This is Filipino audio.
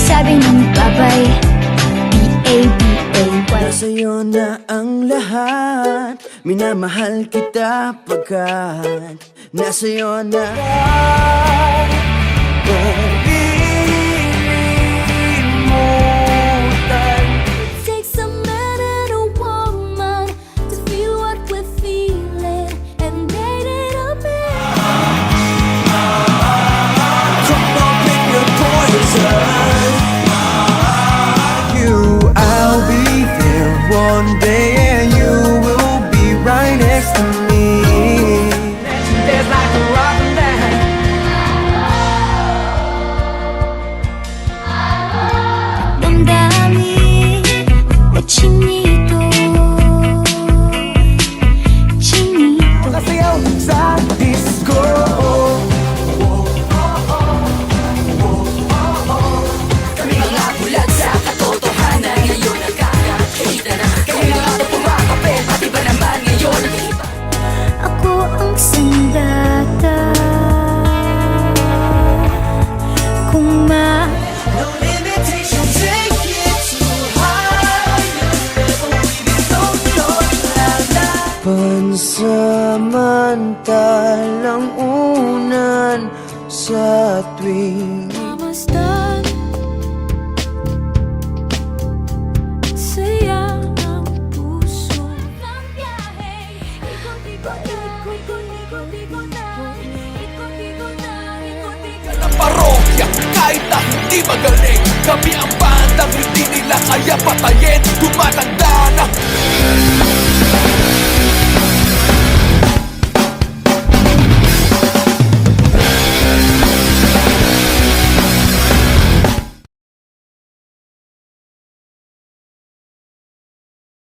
sabi ng babay, B-A-B-A-Y. Nasa'yo na ang lahat, minamahal kita pagkat nasa'yo na. It takes a man and a woman to feel what we're feeling, and they need a man. Come on, pick your poison. I'll be there one day and you will be right next to me. There's like a rotten band. Damdamin o chinito, chinito. Kasayaw sa disco. Kami mga bulag sa katotohanan. Ngayon nagkakakita na. Kami mga ito pumakape. Pati ba naman ngayon nag-iiba? Ako ang sandata. Kung No limitation, take it too high. Pansamantalang unan sa tuwing mamasdan, saya ang puso. Ang biyahe, ikot-ikot na, ikot-ikot na, ikot-ikot na, ikot-ikot na. Ng parokya, kahit na hindi magaling. Kami ang bandang hindi nila kaya patayin. Tumatanda na